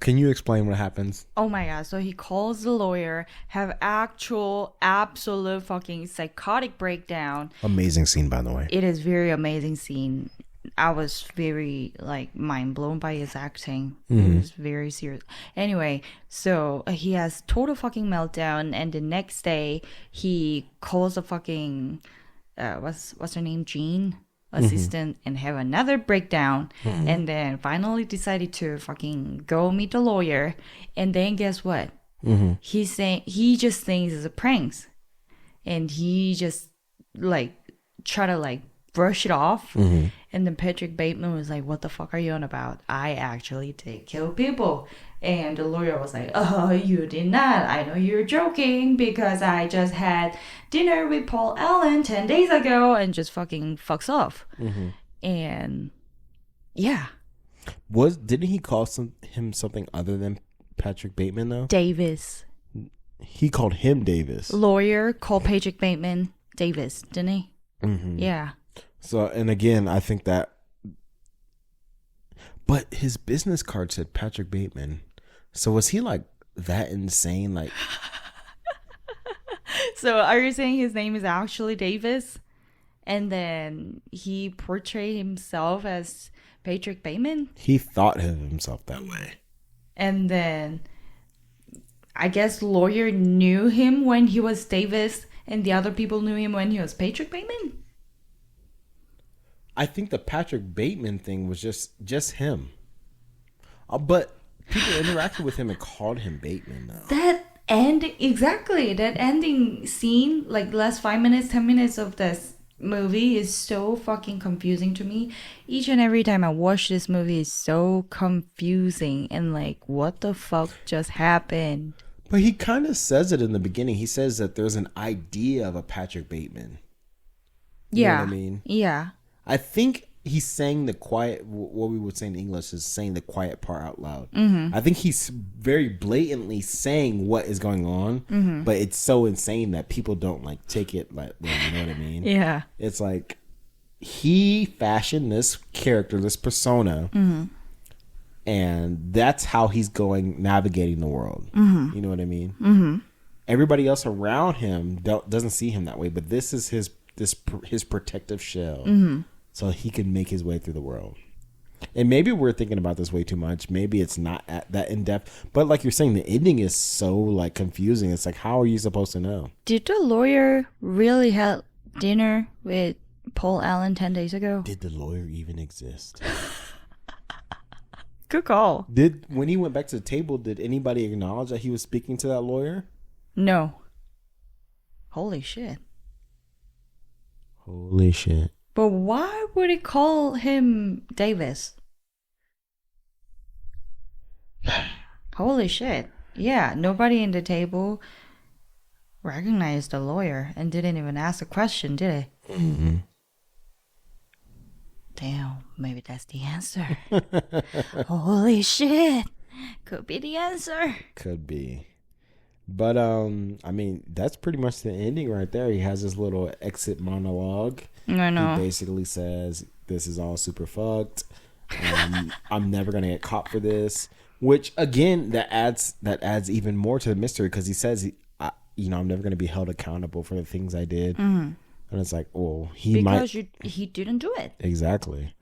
Can you explain what happens? Oh my god, so he calls the lawyer, have absolute fucking psychotic breakdown. Amazing scene, by the way. It is very amazing scene. I was very like mind blown by his acting. It was very serious. Anyway, so he has total fucking meltdown, and the next day he calls a fucking what's her name, Jean, assistant, and have another breakdown, and then finally decided to fucking go meet the lawyer. And then guess what? He's saying he just thinks it's a pranks, and he just like try to like brush it off. And then Patrick Bateman was like, what the fuck are you on about? I actually did kill people. And the lawyer was like, oh, you did not. I know you're joking because I just had dinner with Paul Allen 10 days ago, and just fucking fucks off. And yeah. Didn't he call him something other than Patrick Bateman though? Davis. He called him Davis. Lawyer called Patrick Bateman Davis, didn't he? Yeah. So, and again, I think that, but his business card said Patrick Bateman. So was he like that insane? Like, so are you saying his name is actually Davis? And then he portrayed himself as Patrick Bateman? he thought of himself that way. And then I guess lawyer knew him when he was Davis, and the other people knew him when he was Patrick Bateman? I think the Patrick Bateman thing was just him. But people interacted with him and called him Bateman though. That ending scene, like last 5 minutes, 10 minutes of this movie is so fucking confusing to me. Each and every time I watch this movie is so confusing, and like, what the fuck just happened? But he kind of says it in the beginning. He says that there's an idea of a Patrick Bateman. You know what I mean? Yeah. I think he's saying the quiet, what we would say in English is saying the quiet part out loud. I think he's very blatantly saying what is going on, but it's so insane that people don't like take it like, you know what I mean? Yeah. It's like he fashioned this character, this persona, and that's how he's navigating the world. You know what I mean? Everybody else around him doesn't see him that way, but this is his protective shell, so he can make his way through the world. And maybe we're thinking about this way too much. Maybe it's not that in depth. But like you're saying, the ending is so like confusing. It's like, how are you supposed to know? Did the lawyer really have dinner with Paul Allen 10 days ago? Did the lawyer even exist? Good call. When he went back to the table, did anybody acknowledge that he was speaking to that lawyer? No. Holy shit. Holy shit. But why would he call him Davis? Holy shit. Yeah, nobody in the table recognized the lawyer and didn't even ask a question, did they? Damn, maybe that's the answer. Holy shit. Could be the answer. Could be. But I mean, that's pretty much the ending right there. He has this little exit monologue. I know. He basically says, "This is all super fucked. I'm never gonna get caught for this." Which again, that adds even more to the mystery, because he says, "I'm never gonna be held accountable for the things I did." And it's like, oh, he didn't do it. Exactly.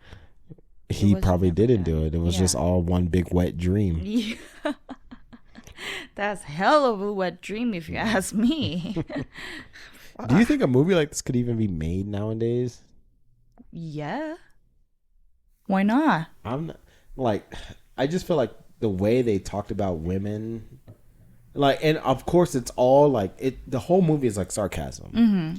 He probably didn't do it. It was just all one big wet dream. Yeah. That's hell of a wet dream, if you ask me. Do you think a movie like this could even be made nowadays? Yeah. Why not? I just feel like the way they talked about women Like, and of course, it's all like it. The whole movie is like sarcasm. Mm-hmm.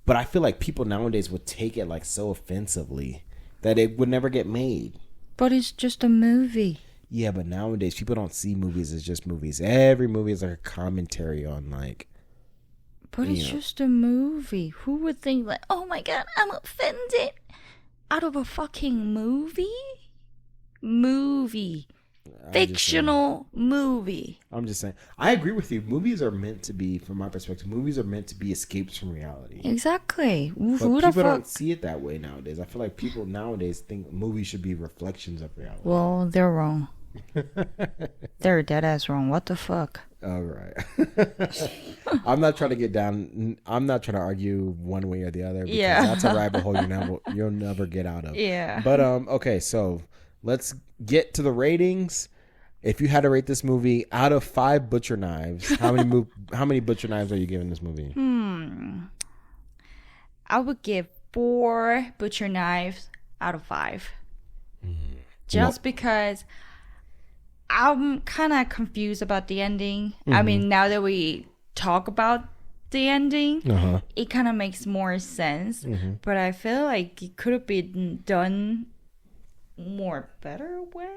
But I feel like people nowadays would take it like so offensively that it would never get made. But it's just a movie. Yeah, but nowadays people don't see movies as just movies. Every movie is like a commentary on like. But it's just a movie. Who would think like, oh my god, I'm offended out of a fucking movie? Fictional movie. I'm just saying. I agree with you. Movies are meant to be, from my perspective, movies are meant to be escapes from reality. Exactly. But people don't see it that way nowadays. I feel like people nowadays think movies should be reflections of reality. Well, they're wrong. They're dead ass wrong. What the fuck? All right. I'm not trying to get down. I'm not trying to argue one way or the other. Because that's a rabbit hole you'll never get out of. Yeah. But okay, so let's get to the ratings. If you had to rate this movie out of 5 butcher knives, how many butcher knives are you giving this movie? I would give 4 butcher knives out of 5. Just because I'm kind of confused about the ending. I mean, now that we talk about the ending, it kind of makes more sense. But I feel like it could have been done more better way.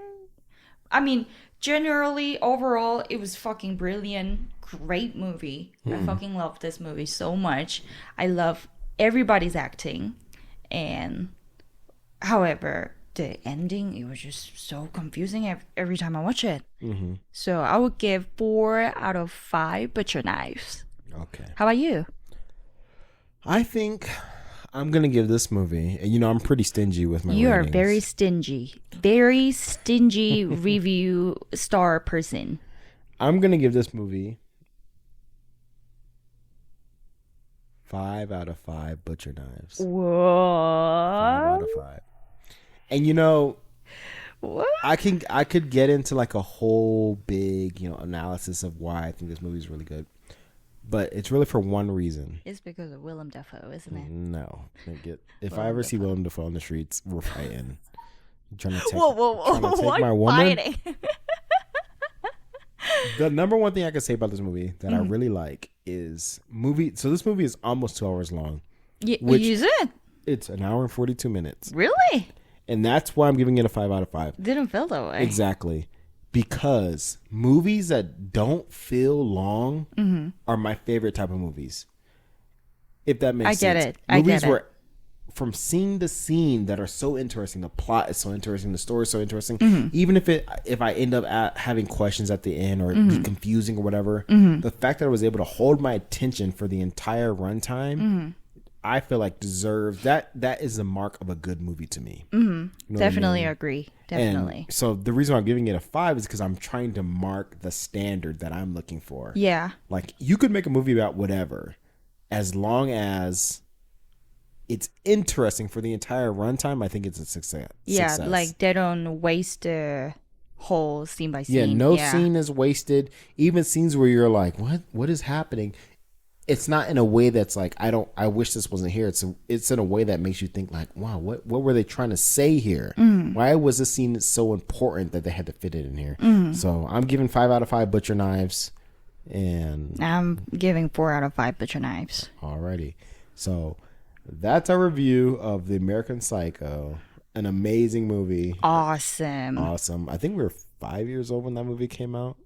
I mean, generally, overall, it was fucking brilliant. Great movie. I fucking love this movie so much. I love everybody's acting. And however, the ending, it was just so confusing every time I watch it. So I would give 4 out of 5 butcher knives. Okay. How about you? I think I'm going to give this movie, and I'm pretty stingy with my You ratings. are very stingy review star person. I'm going to give this movie 5 out of 5 butcher knives. What? 5 out of 5. And What? I could get into like a whole big, analysis of why I think this movie is really good. But it's really for one reason. It's because of Willem Dafoe, isn't it? No. If I ever see Willem Dafoe on the streets, we're fighting. You trying to take, Whoa. trying to take What my woman? fighting? The number one thing I can say about this movie that I really like is So this movie is almost 2 hours long. Which- Is it? It's an hour and 42 minutes. Really? And that's why I'm giving it a 5 out of 5. Didn't feel that way. Exactly. Because movies that don't feel long are my favorite type of movies. If that makes sense. I get it. I Movies get it. where from scene to scene that are so interesting. The plot is so interesting. The story is so interesting. Even if I end up having questions at the end or be confusing or whatever, the fact that I was able to hold my attention for the entire runtime, I feel like deserves that. That is the mark of a good movie to me. You know what I Definitely mean? agree. Definitely. And so the reason I'm giving it a 5 is because I'm trying to mark the standard that I'm looking for. Yeah. Like, you could make a movie about whatever, as long as it's interesting for the entire runtime. I think it's a success. Yeah, like they don't waste the whole scene by scene. Yeah, no scene is wasted. Even scenes where you're like, what is happening? It's not in a way that's like, I wish this wasn't here. It's in a way that makes you think like, wow, what were they trying to say here? Why was this scene so important that they had to fit it in here? So I'm giving 5 out of 5 butcher knives. And I'm giving 4 out of 5 butcher knives. Alrighty. So that's our review of The American Psycho. An amazing movie. Awesome. I think we were 5 years old when that movie came out.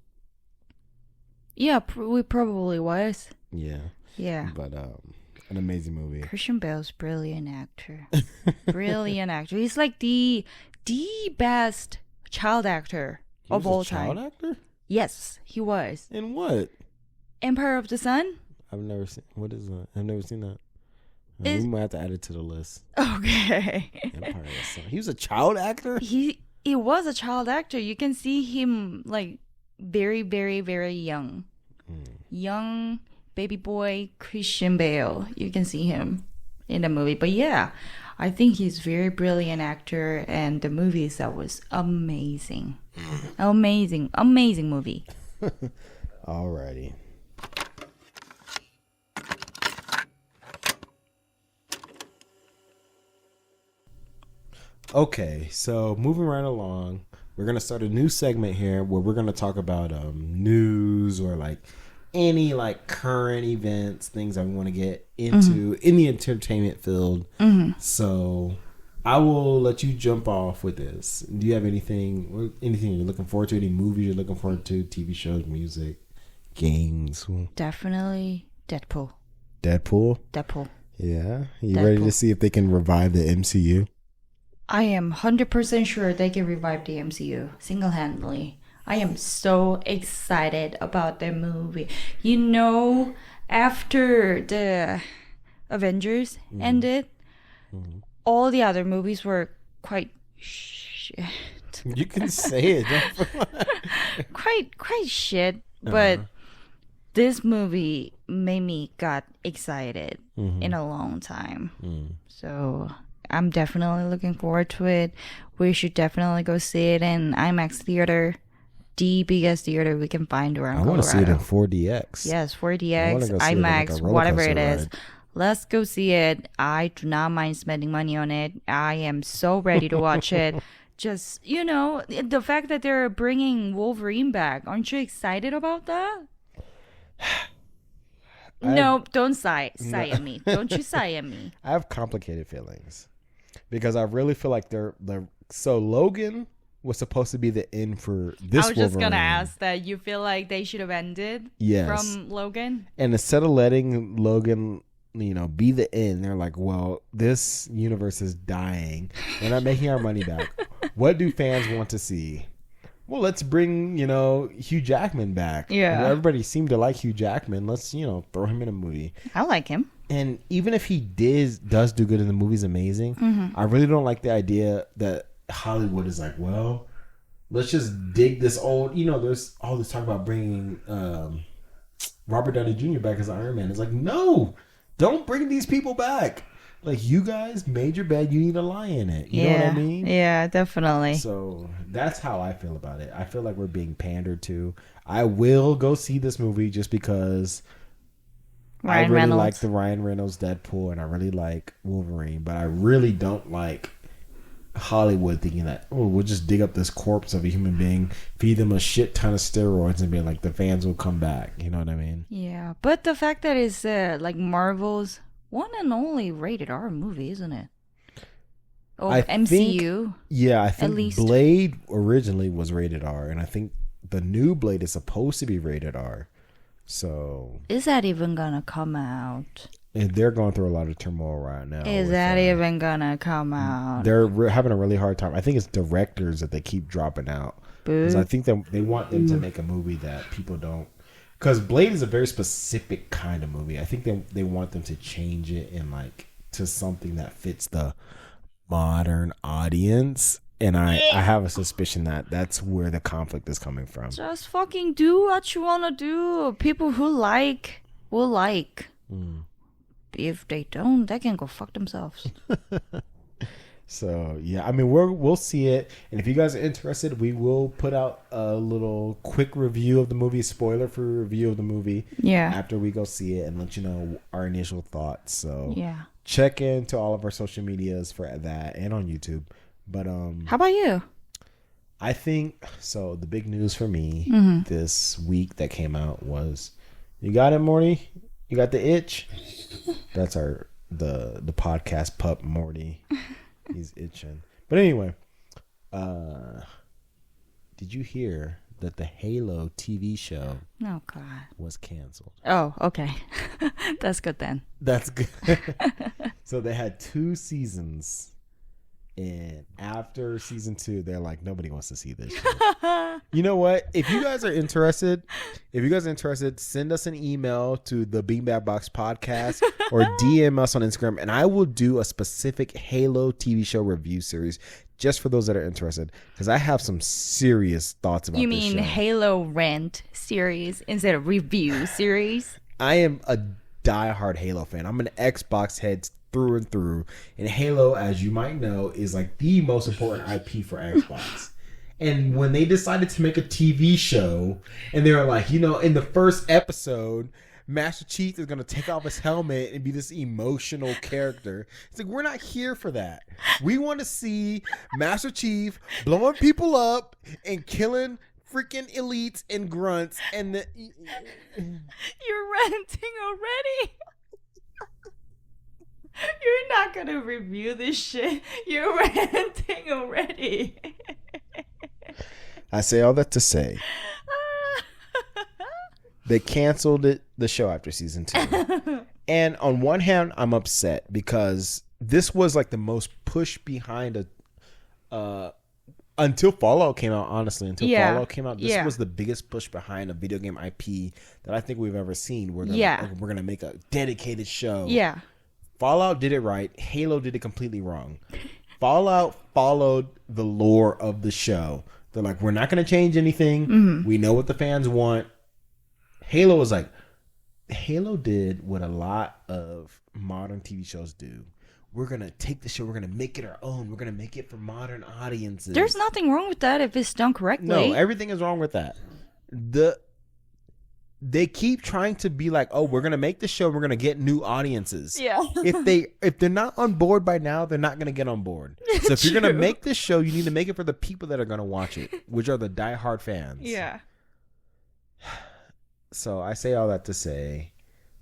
Yeah, we probably was. Yeah. Yeah. But an amazing movie. Christian Bale's brilliant actor. Brilliant actor. He's like the best child actor of all time. Child actor? Yes, he was. In what? Empire of the Sun? I've never seen. What is that? I've never seen that. Is- We might have to add it to the list. Okay. Empire of the Sun. He was a child actor? He was a child actor. You can see him like very, very, very young. Young baby boy Christian Bale. You can see him in the movie. But yeah, I think he's a very brilliant actor, and the movie itself was amazing. Amazing movie. Alrighty. Okay, so moving right along, we're gonna start a new segment here where we're gonna talk about news or like any like current events, things that we want to get into in the entertainment field. So I will let you jump off with this. Do you have anything you're looking forward to? Any movies you're looking forward to? TV shows, music, games? Definitely Deadpool. Deadpool? Yeah. You ready to see if they can revive the MCU? I am 100% sure they can revive the MCU single-handedly. I am so excited about the movie. You know, after the Avengers ended, all the other movies were quite shit. You can say it. quite shit. But this movie made me got excited in a long time. So I'm definitely looking forward to it. We should definitely go see it in IMAX theater. The biggest theater we can find around Colorado. I want to see it in 4DX. Yes, 4DX, IMAX, whatever it is. Let's go see it. I do not mind spending money on it. I am so ready to watch it. Just, you know, the fact that they're bringing Wolverine back. Aren't you excited about that? No, don't sigh at me. Don't you sigh at me. I have complicated feelings because I really feel like they're so Logan was supposed to be the end for this. I was just gonna ask that. You feel like they should have ended from Logan, and instead of letting Logan, you know, be the end, they're like, well, this universe is dying. We're not making our money back. What do fans want to see? Well, let's bring, you know, Hugh Jackman back. Yeah. Well, everybody seemed to like Hugh Jackman. Let's, you know, throw him in a movie. I like him. And even if he does do good in the movie's amazing, I really don't like the idea that Hollywood is like, well, let's just dig this old, you know, there's all this talk about bringing Robert Downey Jr. back as Iron Man. It's like, no, don't bring these people back. Like, you guys made your bed, you need to lie in it. You know what I mean? Yeah, definitely. So that's how I feel about it. I feel like we're being pandered to. I will go see this movie just because I really like the Ryan Reynolds Deadpool and I really like Wolverine, but I really don't like Hollywood thinking that, oh, we'll just dig up this corpse of a human being, feed them a shit ton of steroids and be like, the fans will come back. You know what I mean? Yeah, but the fact that it's like Marvel's one and only rated R movie, isn't it? Oh, MCU. I think Blade originally was rated R, and I think the new Blade is supposed to be rated R. So is that even gonna come out? And they're going through a lot of turmoil right now. Is that even gonna come out? They're having a really hard time. I think it's directors that they keep dropping out. Because I think they want them to make a movie that people don't. Because Blade is a very specific kind of movie. I think they want them to change it and like to something that fits the modern audience. And I have a suspicion that that's where the conflict is coming from. Just fucking do what you want to do. People who like will like. If they don't, they can go fuck themselves. So yeah, I mean we'll see it, and if you guys are interested, we will put out a little quick review of the movie, spoiler for review of the movie. Yeah. After we go see it, and let you know our initial thoughts. So yeah, check into all of our social medias for that and on YouTube. But how about you? I think so. The big news for me this week that came out was, you got it, Morty. You got the itch. That's the podcast pup Morty. He's itching. But anyway, did you hear that the Halo TV show was canceled? Oh, okay. That's good then. That's good. So they had 2 seasons. And after season 2, they're like, nobody wants to see this show. You know what? If you guys are interested, send us an email to the Beanbag Box Podcast or DM us on Instagram, and I will do a specific Halo TV show review series just for those that are interested, because I have some serious thoughts about this show. You mean Halo Rant series instead of review series? I am a diehard Halo fan. I'm an Xbox head through and through, and Halo, as you might know, is like the most important IP for Xbox. And when they decided to make a TV show, and they were like, you know, in the first episode, Master Chief is gonna take off his helmet and be this emotional character. It's like, we're not here for that. We want to see Master Chief blowing people up and killing freaking elites and grunts. And You're ranting already. You're not gonna review this shit. You're ranting already. I say all that to say, they canceled the show after season 2. And on one hand, I'm upset because this was like the most push behind until Fallout came out, honestly. Until Fallout came out, this was the biggest push behind a video game IP that I think we've ever seen. Where like, we're going to make a dedicated show. Yeah. Fallout did it right. Halo did it completely wrong. Fallout followed the lore of the show. They're like, we're not going to change anything. Mm-hmm. We know what the fans want. Halo was like, Halo did what a lot of modern TV shows do. We're going to take the show, we're going to make it our own. We're going to make it for modern audiences. There's nothing wrong with that if it's done correctly. No, everything is wrong with that. They keep trying to be like, oh, we're going to make the show, we're going to get new audiences. Yeah. if they're not on board by now, they're not going to get on board. So if you're going to make this show, you need to make it for the people that are going to watch it, which are the diehard fans. Yeah. So I say all that to say,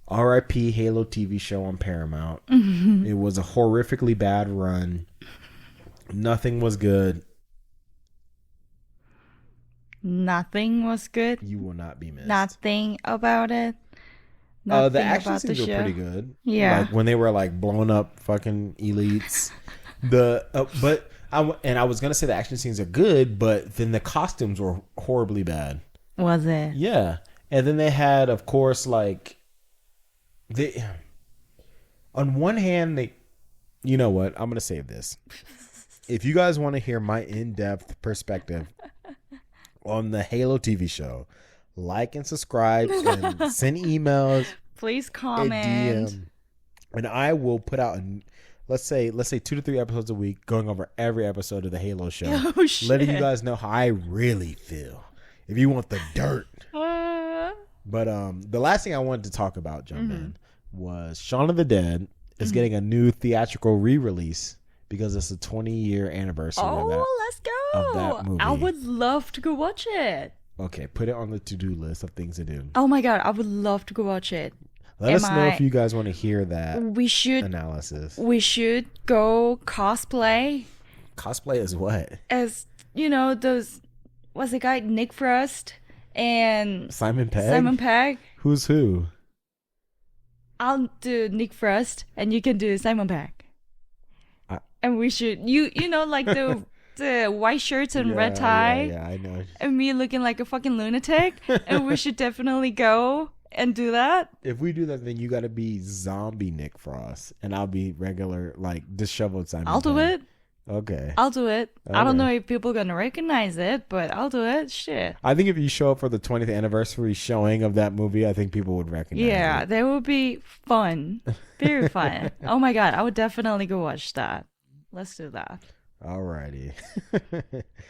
R.I.P. Halo TV show on Paramount. Mm-hmm. It was a horrifically bad run. Nothing was good. Nothing was good. You will not be missed. Nothing about it. The action scenes were pretty good. Yeah, like when they were like blowing up fucking elites. I was gonna say the action scenes are good, but then the costumes were horribly bad. Was it? Yeah, and then they had, of course, like on one hand, you know what? I'm gonna save this. If you guys want to hear my in-depth perspective on the Halo TV show, like and subscribe and send emails. Please comment. And I will put out, let's say 2 to 3 episodes a week, going over every episode of the Halo show. Oh, shit. Letting you guys know how I really feel. If you want the dirt. But the last thing I wanted to talk about, Jumpman, was Shaun of the Dead is getting a new theatrical re-release because it's the 20-year anniversary let's go. of that movie. I would love to go watch it. Okay, put it on the to-do list of things to do. Oh my god, I would love to go watch it. Let us know if you guys want to hear that analysis. We should go cosplay. Cosplay as what? As, those, what's the guy? Nick Frost and Simon Pegg? Who's who? I'll do Nick Frost and you can do Simon Pegg. And we should, like the white shirts and red tie. Yeah, I know. And me looking like a fucking lunatic. And we should definitely go and do that. If we do that, then you got to be zombie Nick Frost. And I'll be regular, like, disheveled Simon I'll do it. Okay. I'll do it. Okay. I don't know if people are going to recognize it, but I'll do it. Shit. I think if you show up for the 20th anniversary showing of that movie, I think people would recognize it. Yeah, that would be fun. Very fun. Oh my God. I would definitely go watch that. Let's do that. Alrighty.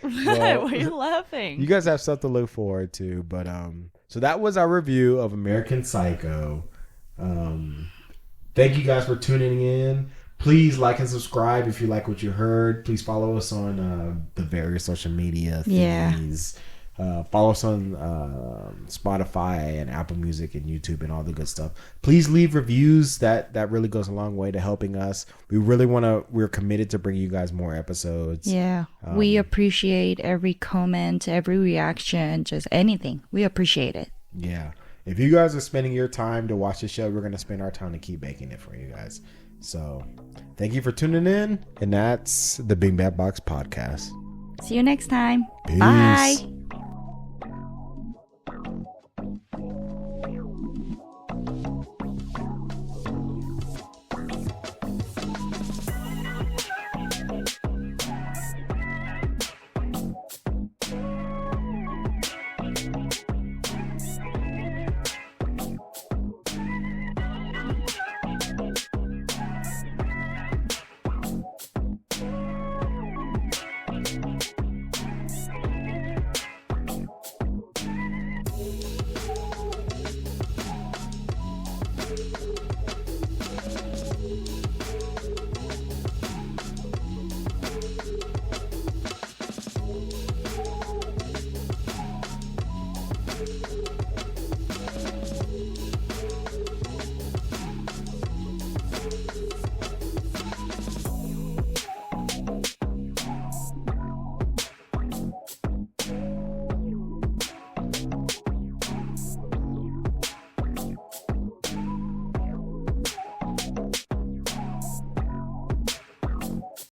Why are you laughing? You guys have stuff to look forward to, but so that was our review of American Psycho. Thank you guys for tuning in. Please like and subscribe if you like what you heard. Please follow us on the various social media things. Follow us on Spotify and Apple Music and YouTube and all the good stuff. Please leave reviews. That really goes a long way to helping us. We're committed to bringing you guys more episodes. Yeah. We appreciate every comment, every reaction, just anything. We appreciate it. Yeah. If you guys are spending your time to watch the show, we're going to spend our time to keep making it for you guys. So thank you for tuning in. And that's the Big Bad Box Podcast. See you next time. Peace. Bye.